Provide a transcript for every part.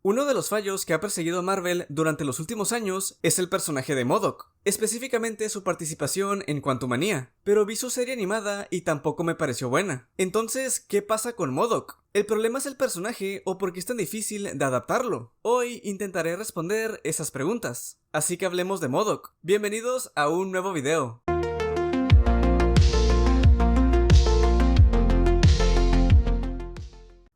Uno de los fallos que ha perseguido a Marvel durante los últimos años es el personaje de MODOK, específicamente su participación en Quantumania, pero vi su serie animada y tampoco me pareció buena. Entonces, ¿qué pasa con MODOK? ¿El problema es el personaje o por qué es tan difícil de adaptarlo? Hoy intentaré responder esas preguntas, así que hablemos de MODOK. Bienvenidos a un nuevo video.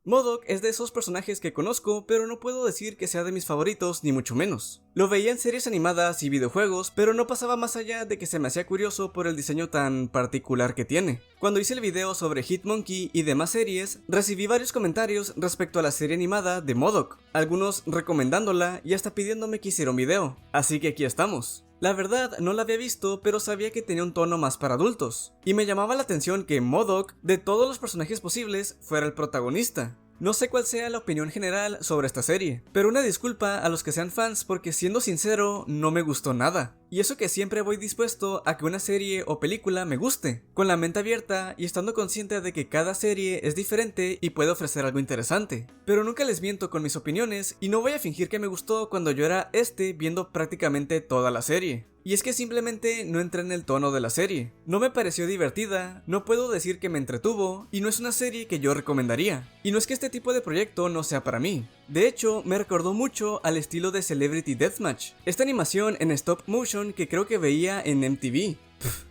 MODOK es de esos personajes que conozco, pero no puedo decir que sea de mis favoritos, ni mucho menos. Lo veía en series animadas y videojuegos, pero no pasaba más allá de que se me hacía curioso por el diseño tan particular que tiene. Cuando hice el video sobre Hitmonkey y demás series, recibí varios comentarios respecto a la serie animada de MODOK, algunos recomendándola y hasta pidiéndome que hiciera un video, así que aquí estamos. La verdad, no la había visto, pero sabía que tenía un tono más para adultos, y me llamaba la atención que MODOK, de todos los personajes posibles, fuera el protagonista. No sé cuál sea la opinión general sobre esta serie, pero una disculpa a los que sean fans porque siendo sincero, no me gustó nada. Y eso que siempre voy dispuesto a que una serie o película me guste, con la mente abierta y estando consciente de que cada serie es diferente y puede ofrecer algo interesante. Pero nunca les miento con mis opiniones y no voy a fingir que me gustó cuando yo era viendo prácticamente toda la serie. Y es que simplemente no entré en el tono de la serie. No me pareció divertida, no puedo decir que me entretuvo, y no es una serie que yo recomendaría. Y no es que este tipo de proyecto no sea para mí. De hecho, me recordó mucho al estilo de Celebrity Deathmatch, esta animación en stop motion que creo que veía en MTV.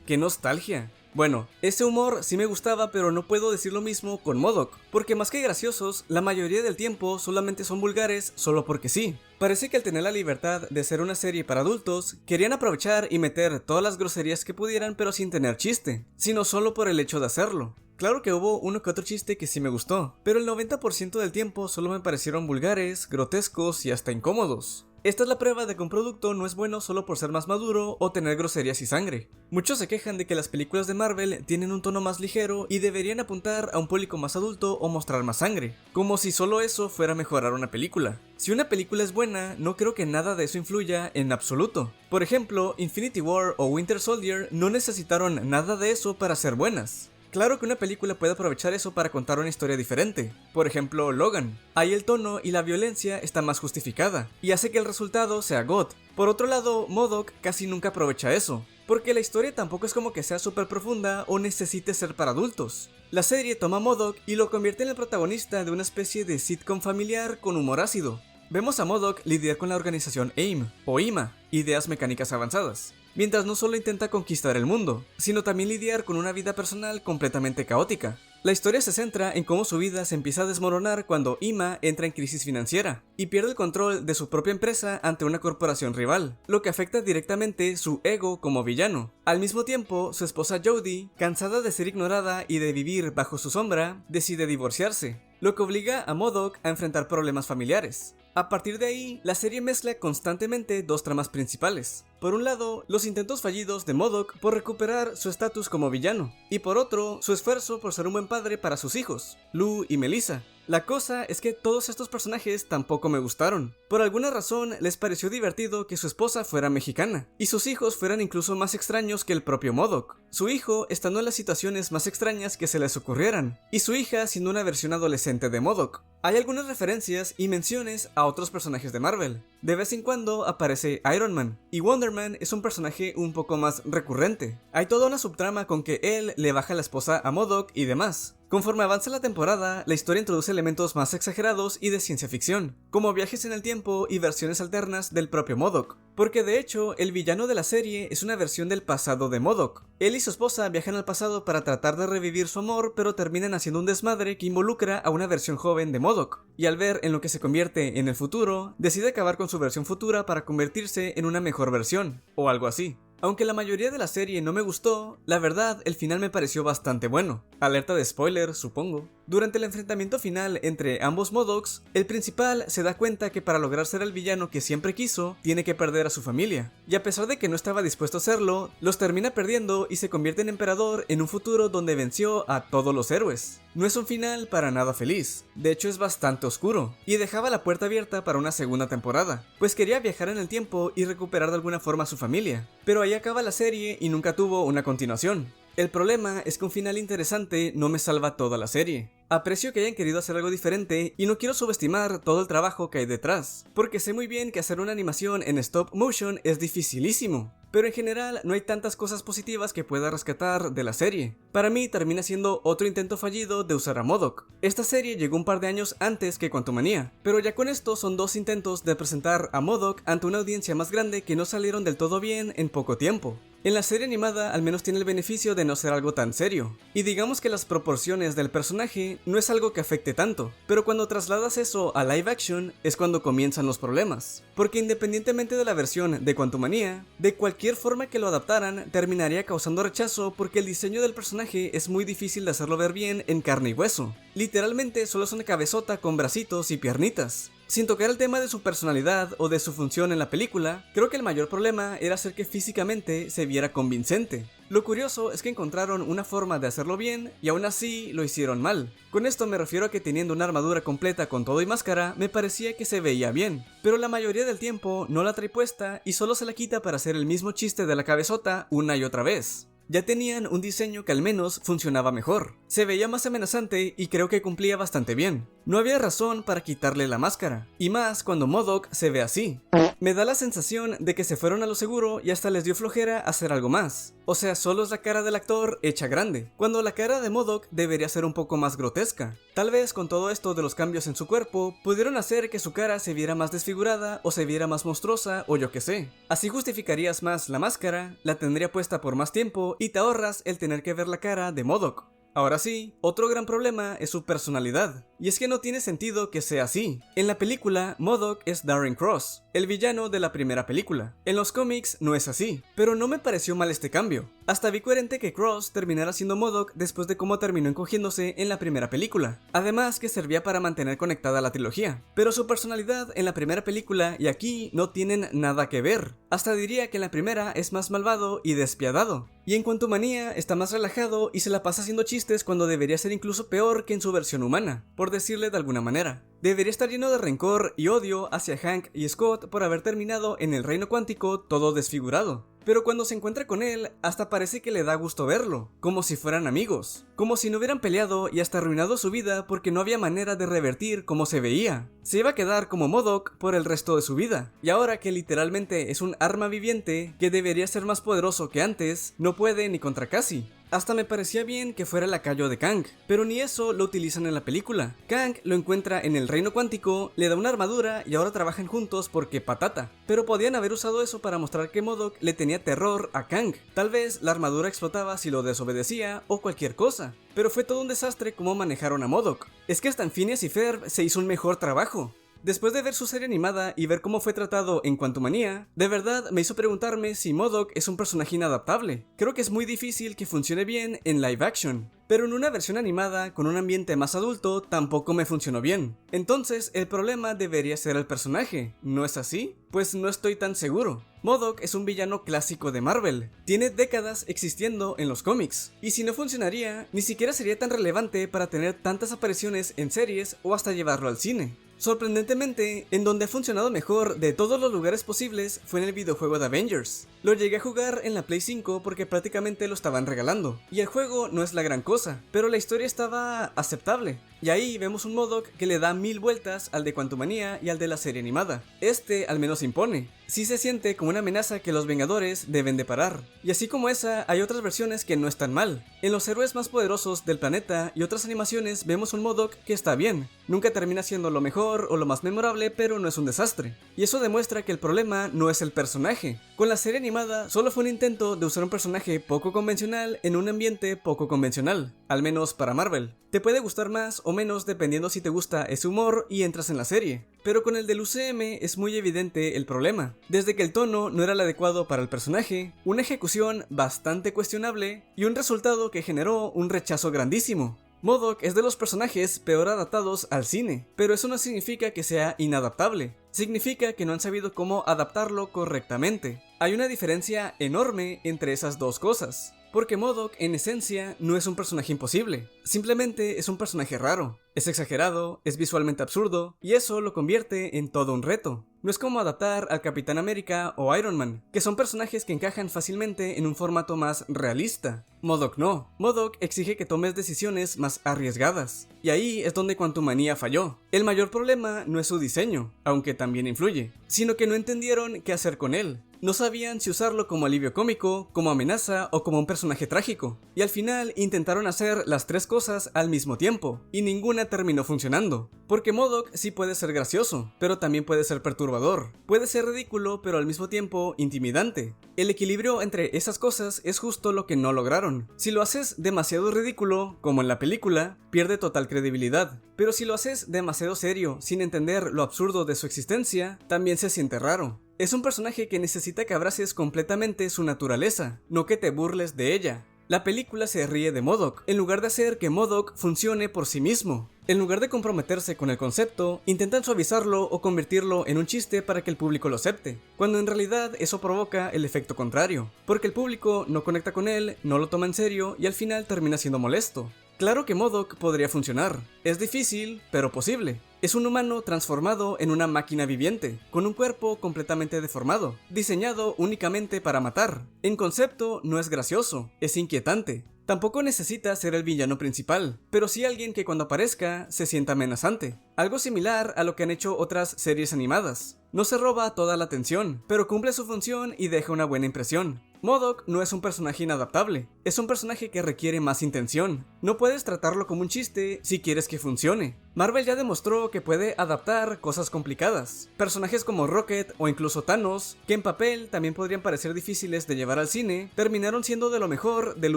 ¡Qué nostalgia! Bueno, ese humor sí me gustaba, pero no puedo decir lo mismo con MODOK, porque más que graciosos, la mayoría del tiempo solamente son vulgares solo porque sí. Parece que al tener la libertad de ser una serie para adultos, querían aprovechar y meter todas las groserías que pudieran pero sin tener chiste, sino solo por el hecho de hacerlo. Claro que hubo uno que otro chiste que sí me gustó, pero el 90% del tiempo solo me parecieron vulgares, grotescos y hasta incómodos. Esta es la prueba de que un producto no es bueno solo por ser más maduro o tener groserías y sangre. Muchos se quejan de que las películas de Marvel tienen un tono más ligero y deberían apuntar a un público más adulto o mostrar más sangre, como si solo eso fuera a mejorar una película. Si una película es buena, no creo que nada de eso influya en absoluto. Por ejemplo, Infinity War o Winter Soldier no necesitaron nada de eso para ser buenas. Claro que una película puede aprovechar eso para contar una historia diferente. Por ejemplo, Logan. Ahí el tono y la violencia está más justificada, y hace que el resultado sea God. Por otro lado, MODOK casi nunca aprovecha eso, porque la historia tampoco es como que sea súper profunda o necesite ser para adultos. La serie toma a MODOK y lo convierte en el protagonista de una especie de sitcom familiar con humor ácido. Vemos a MODOK lidiar con la organización AIM, o IMA, Ideas Mecánicas Avanzadas, mientras no solo intenta conquistar el mundo, sino también lidiar con una vida personal completamente caótica. La historia se centra en cómo su vida se empieza a desmoronar cuando IMA entra en crisis financiera y pierde el control de su propia empresa ante una corporación rival, lo que afecta directamente su ego como villano. Al mismo tiempo, su esposa Jodie, cansada de ser ignorada y de vivir bajo su sombra, decide divorciarse, lo que obliga a MODOK a enfrentar problemas familiares. A partir de ahí, la serie mezcla constantemente dos tramas principales. Por un lado, los intentos fallidos de MODOK por recuperar su estatus como villano, y por otro, su esfuerzo por ser un buen padre para sus hijos, Lou y Melissa. La cosa es que todos estos personajes tampoco me gustaron. Por alguna razón les pareció divertido que su esposa fuera mexicana, y sus hijos fueran incluso más extraños que el propio MODOK. Su hijo estando en las situaciones más extrañas que se les ocurrieran, y su hija siendo una versión adolescente de MODOK. Hay algunas referencias y menciones a otros personajes de Marvel. De vez en cuando aparece Iron Man, y Wonder Man es un personaje un poco más recurrente. Hay toda una subtrama con que él le baja la esposa a MODOK y demás. Conforme avanza la temporada, la historia introduce elementos más exagerados y de ciencia ficción, como viajes en el tiempo y versiones alternas del propio MODOK, porque de hecho el villano de la serie es una versión del pasado de MODOK. Él y su esposa viajan al pasado para tratar de revivir su amor, pero terminan haciendo un desmadre que involucra a una versión joven de MODOK, y al ver en lo que se convierte en el futuro, decide acabar con su versión futura para convertirse en una mejor versión, o algo así. Aunque la mayoría de la serie no me gustó, la verdad, el final me pareció bastante bueno. Alerta de spoiler, supongo. Durante el enfrentamiento final entre ambos MODOKs, el principal se da cuenta que para lograr ser el villano que siempre quiso, tiene que perder a su familia. Y a pesar de que no estaba dispuesto a hacerlo, los termina perdiendo y se convierte en emperador en un futuro donde venció a todos los héroes. No es un final para nada feliz, de hecho es bastante oscuro, y dejaba la puerta abierta para una segunda temporada, pues quería viajar en el tiempo y recuperar de alguna forma a su familia. Pero ahí acaba la serie y nunca tuvo una continuación. El problema es que un final interesante no me salva toda la serie. Aprecio que hayan querido hacer algo diferente y no quiero subestimar todo el trabajo que hay detrás, porque sé muy bien que hacer una animación en stop motion es dificilísimo. Pero en general no hay tantas cosas positivas que pueda rescatar de la serie. Para mí termina siendo otro intento fallido de usar a MODOK. Esta serie llegó un par de años antes que Quantumania, pero ya con esto son dos intentos de presentar a MODOK ante una audiencia más grande que no salieron del todo bien en poco tiempo. En la serie animada al menos tiene el beneficio de no ser algo tan serio, y digamos que las proporciones del personaje no es algo que afecte tanto, pero cuando trasladas eso a live action es cuando comienzan los problemas, porque independientemente de la versión de Quantumania, de cualquier forma que lo adaptaran terminaría causando rechazo porque el diseño del personaje es muy difícil de hacerlo ver bien en carne y hueso. Literalmente solo es una cabezota con bracitos y piernitas. Sin tocar el tema de su personalidad o de su función en la película, creo que el mayor problema era hacer que físicamente se viera convincente. Lo curioso es que encontraron una forma de hacerlo bien y aún así lo hicieron mal. Con esto me refiero a que teniendo una armadura completa con todo y máscara, me parecía que se veía bien, pero la mayoría del tiempo no la trae puesta y solo se la quita para hacer el mismo chiste de la cabezota una y otra vez. Ya tenían un diseño que al menos funcionaba mejor. Se veía más amenazante y creo que cumplía bastante bien. No había razón para quitarle la máscara, y más cuando MODOK se ve así. Me da la sensación de que se fueron a lo seguro y hasta les dio flojera hacer algo más. O sea, solo es la cara del actor hecha grande, cuando la cara de MODOK debería ser un poco más grotesca. Tal vez con todo esto de los cambios en su cuerpo, pudieron hacer que su cara se viera más desfigurada o se viera más monstruosa o yo que sé. Así justificarías más la máscara, la tendría puesta por más tiempo y te ahorras el tener que ver la cara de MODOK. Ahora sí, otro gran problema es su personalidad, y es que no tiene sentido que sea así. En la película, MODOK es Darren Cross, el villano de la primera película. En los cómics no es así, pero no me pareció mal este cambio. Hasta vi coherente que Cross terminara siendo MODOK después de cómo terminó encogiéndose en la primera película. Además que servía para mantener conectada la trilogía. Pero su personalidad en la primera película y aquí no tienen nada que ver. Hasta diría que en la primera es más malvado y despiadado. Y en Quantumania está más relajado y se la pasa haciendo chistes cuando debería ser incluso peor que en su versión humana, por decirle de alguna manera. Debería estar lleno de rencor y odio hacia Hank y Scott por haber terminado en el reino cuántico todo desfigurado. Pero cuando se encuentra con él, hasta parece que le da gusto verlo, como si fueran amigos, como si no hubieran peleado y hasta arruinado su vida porque no había manera de revertir cómo se veía. Se iba a quedar como MODOK por el resto de su vida, y ahora que literalmente es un arma viviente que debería ser más poderoso que antes, no puede ni contra Cassie. Hasta me parecía bien que fuera el lacayo de Kang, pero ni eso lo utilizan en la película. Kang lo encuentra en el reino cuántico, le da una armadura y ahora trabajan juntos porque patata. Pero podían haber usado eso para mostrar que MODOK le tenía terror a Kang. Tal vez la armadura explotaba si lo desobedecía o cualquier cosa. Pero fue todo un desastre cómo manejaron a MODOK. Es que hasta en Phineas y Ferb se hizo un mejor trabajo. Después de ver su serie animada y ver cómo fue tratado en Quantumania, de verdad me hizo preguntarme si MODOK es un personaje inadaptable. Creo que es muy difícil que funcione bien en live action, pero en una versión animada con un ambiente más adulto tampoco me funcionó bien. Entonces el problema debería ser el personaje, ¿no es así? Pues no estoy tan seguro. MODOK es un villano clásico de Marvel, tiene décadas existiendo en los cómics, y si no funcionaría, ni siquiera sería tan relevante para tener tantas apariciones en series o hasta llevarlo al cine. Sorprendentemente, en donde ha funcionado mejor de todos los lugares posibles fue en el videojuego de Avengers. Lo llegué a jugar en la Play 5 porque prácticamente lo estaban regalando, y el juego no es la gran cosa, pero la historia estaba aceptable. Y ahí vemos un MODOK que le da 1000 vueltas al de Quantumania y al de la serie animada. Este al menos impone. Sí se siente como una amenaza que los Vengadores deben de parar. Y así como esa, hay otras versiones que no están mal. En los héroes más poderosos del planeta y otras animaciones vemos un MODOK que está bien. Nunca termina siendo lo mejor o lo más memorable, pero no es un desastre. Y eso demuestra que el problema no es el personaje. Con la serie animada solo fue un intento de usar un personaje poco convencional en un ambiente poco convencional. Al menos para Marvel. Te puede gustar más o menos dependiendo si te gusta ese humor y entras en la serie. Pero con el del UCM es muy evidente el problema. Desde que el tono no era el adecuado para el personaje, una ejecución bastante cuestionable y un resultado que generó un rechazo grandísimo. MODOK es de los personajes peor adaptados al cine, pero eso no significa que sea inadaptable. Significa que no han sabido cómo adaptarlo correctamente. Hay una diferencia enorme entre esas dos cosas. Porque MODOK en esencia no es un personaje imposible, simplemente es un personaje raro. Es exagerado, es visualmente absurdo, y eso lo convierte en todo un reto. No es como adaptar al Capitán América o Iron Man, que son personajes que encajan fácilmente en un formato más realista. MODOK no. MODOK exige que tomes decisiones más arriesgadas. Y ahí es donde Quantumania falló. El mayor problema no es su diseño, aunque también influye, sino que no entendieron qué hacer con él. No sabían si usarlo como alivio cómico, como amenaza o como un personaje trágico. Y al final intentaron hacer las tres cosas al mismo tiempo, y ninguna terminó funcionando. Porque MODOK sí puede ser gracioso, pero también puede ser perturbador. Puede ser ridículo, pero al mismo tiempo intimidante. El equilibrio entre esas cosas es justo lo que no lograron. Si lo haces demasiado ridículo, como en la película, pierde total credibilidad. Pero si lo haces demasiado serio, sin entender lo absurdo de su existencia, también se siente raro. Es un personaje que necesita que abraces completamente su naturaleza, no que te burles de ella. La película se ríe de MODOK, en lugar de hacer que MODOK funcione por sí mismo. En lugar de comprometerse con el concepto, intentan suavizarlo o convertirlo en un chiste para que el público lo acepte, cuando en realidad eso provoca el efecto contrario, porque el público no conecta con él, no lo toma en serio y al final termina siendo molesto. Claro que MODOK podría funcionar, es difícil, pero posible. Es un humano transformado en una máquina viviente, con un cuerpo completamente deformado, diseñado únicamente para matar. En concepto no es gracioso, es inquietante. Tampoco necesita ser el villano principal, pero sí alguien que cuando aparezca se sienta amenazante. Algo similar a lo que han hecho otras series animadas. No se roba toda la atención, pero cumple su función y deja una buena impresión. MODOK no es un personaje inadaptable, es un personaje que requiere más intención. No puedes tratarlo como un chiste si quieres que funcione. Marvel ya demostró que puede adaptar cosas complicadas. Personajes como Rocket o incluso Thanos, que en papel también podrían parecer difíciles de llevar al cine, terminaron siendo de lo mejor del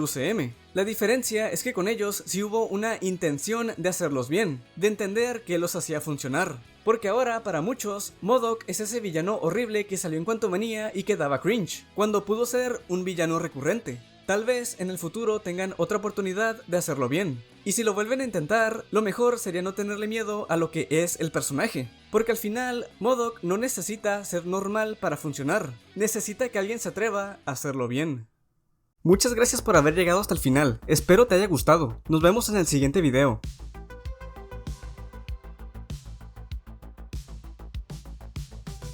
UCM. La diferencia es que con ellos sí hubo una intención de hacerlos bien, de entender que los hacía funcionar. Porque ahora, para muchos, MODOK es ese villano horrible que salió en Quantumania y que daba cringe, cuando pudo ser un villano recurrente. Tal vez en el futuro tengan otra oportunidad de hacerlo bien. Y si lo vuelven a intentar, lo mejor sería no tenerle miedo a lo que es el personaje. Porque al final, MODOK no necesita ser normal para funcionar. Necesita que alguien se atreva a hacerlo bien. Muchas gracias por haber llegado hasta el final. Espero te haya gustado. Nos vemos en el siguiente video.